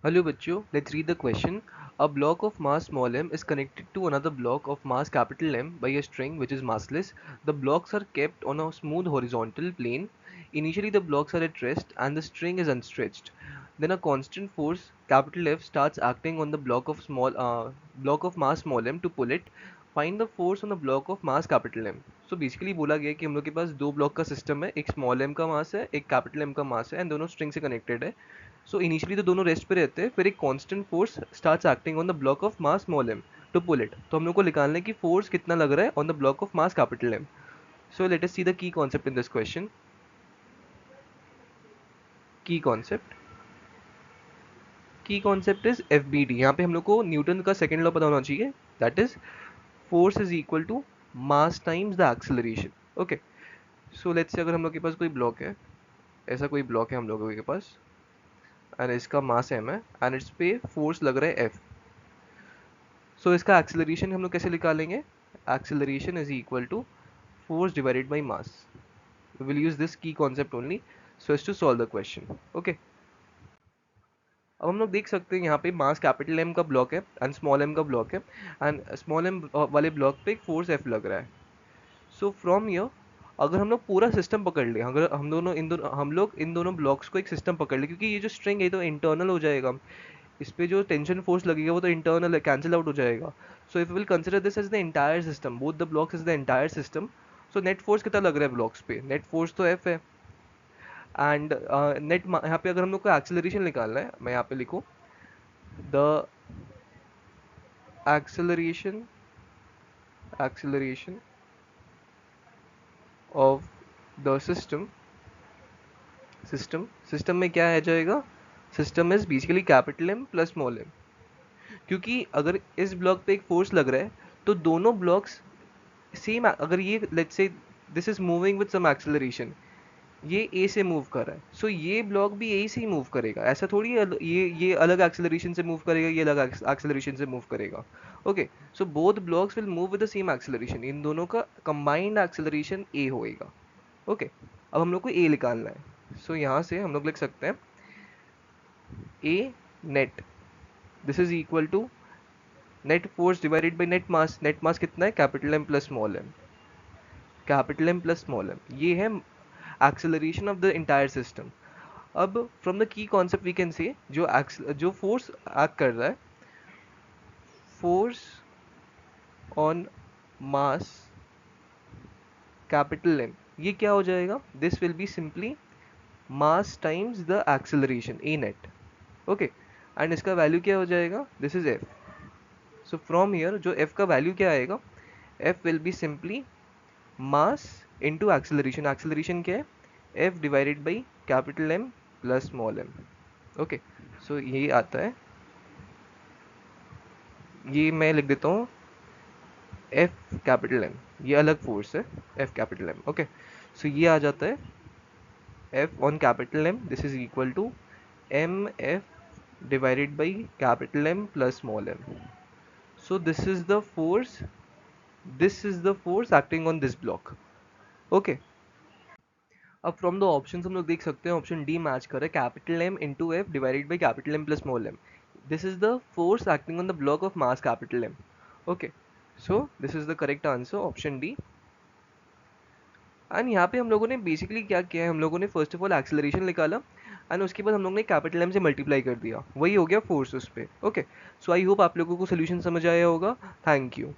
Hello bachcho, let's read the question. A block of mass small m is connected to another block of mass capital M by a string which is massless. The blocks are kept on a smooth horizontal plane. Initially the blocks are at rest and the string is unstretched. Then a constant force capital F starts acting on the block of mass small m to pull it. Find the force on the block of mass capital M. So basically बोला गया है कि हम लोग के पास दो block का system है, एक स्मॉल m का मास है, एक कैपिटल M का मास है एंड दोनों स्ट्रिंग से कनेक्टेड है. सो इनिशियली तो दोनों रेस्ट पे रहते हैं, फिर एक constant force starts acting on the block of mass small m to pull it. तो हम लोग को निकालना है कि फोर्स कितना लग रहा है on the block of mass capital M. So let us see the key concept in this question. Key concept is F B D. यहाँ पे हम लोग को न्यूटन का सेकेंड लॉ पता होना चाहिए, that is force is equal to mass times the acceleration. Okay, so let's say अगर हम लोग के पास कोई ब्लॉक है, ऐसा कोई ब्लॉक है हम लोगों के पास एंड इसका मास m है एंड इट्स पे फोर्स लग रहा है f. सो इसका एक्सेलरेशन हम लोग कैसे निकालेंगे? Acceleration is equal to force divided by mass. We will use this key concept only so as to solve the question. Okay. अब हम लोग देख सकते हैं यहाँ पे मास कैपिटल M का ब्लॉक है एंड स्मॉल m का ब्लॉक है एंड स्मॉल m वाले ब्लॉक पे एक फोर्स F लग रहा है. सो फ्रॉम हियर अगर हम लोग पूरा सिस्टम पकड़ ले, अगर हम लोग इन दोनों ब्लॉक्स को एक सिस्टम पकड़ ले, क्योंकि ये जो स्ट्रिंग है तो इंटरनल हो जाएगा, इस पे जो टेंशन फोर्स लगेगा वो तो इंटरनल है, कैंसिल आउट हो जाएगा. So if will consider this as the entire system, both the blocks as the entire system. So net force कितना लग रहा है ब्लॉक्स पे? नेट फोर्स तो एफ है एंड नेट यहाँ पे अगर हम लोग को एक्सेलरेशन निकालना है, मैं यहाँ पे लिखूँ the acceleration of the system में क्या आ जाएगा? System is basically capital M plus small m. क्योंकि अगर इस ब्लॉक पे एक फोर्स लग रहा है तो दोनों ब्लॉक्स सेम, अगर ये let's say this is moving with some acceleration, ये ए से मूव कर रहा है, सो ये ब्लॉक भी ए से ही मूव करेगा. ऐसा थोड़ी है ये अलग एक्सेलरेशन से मूव करेगा, ये अलग एक्सेलरेशन से मूव करेगा. Okay, so both blocks will move with the same acceleration, इन दोनों का कंबाइंड एक्सेलरेशन ए होएगा. ओके, अब हम लोग को ए निकालना है. सो यहाँ से हम लोग लिख सकते हैं a net, this is equal to net force divided by net mass. Net mass कितना है? Capital M plus small m. Capital M plus small m, ये है acceleration of the entire system. अब from the key concept we can say जो force act कर रहा है, force on mass capital M, ये क्या हो जाएगा? This will be simply mass times the acceleration a net. Okay, and इसका वैल्यू क्या हो जाएगा? This is F. So from here जो F का वैल्यू क्या आएगा? F will be simply mass into acceleration. Acceleration क्या है? F divided by capital M plus small m. Okay, so ये आता है, ये मैं लिख देता हूँ F कैपिटल M, ये अलग फोर्स है F capital M. Okay, so ये आ जाता है F on capital M, this is equal to MF divided by capital M plus small m. So this is the force acting on this block. Okay, अब from the option हम लोग देख सकते हैं ऑप्शन डी मैच कर रहा है, capital M into F divided by capital M plus small m. This is the force acting on the block of mass capital M. Okay, so this is the correct answer, option D. And यहाँ पे हम लोगों ने basically क्या किया है, हम लोगों ने फर्स्ट ऑफ ऑल एक्सेलरेशन निकाला एंड उसके बाद हम लोग ने कैपिटल M से मल्टीप्लाई कर दिया, वही हो गया फोर्स उस पर. ओके, सो आई होप आप लोगों को सोल्यूशन समझ आया होगा. Thank you.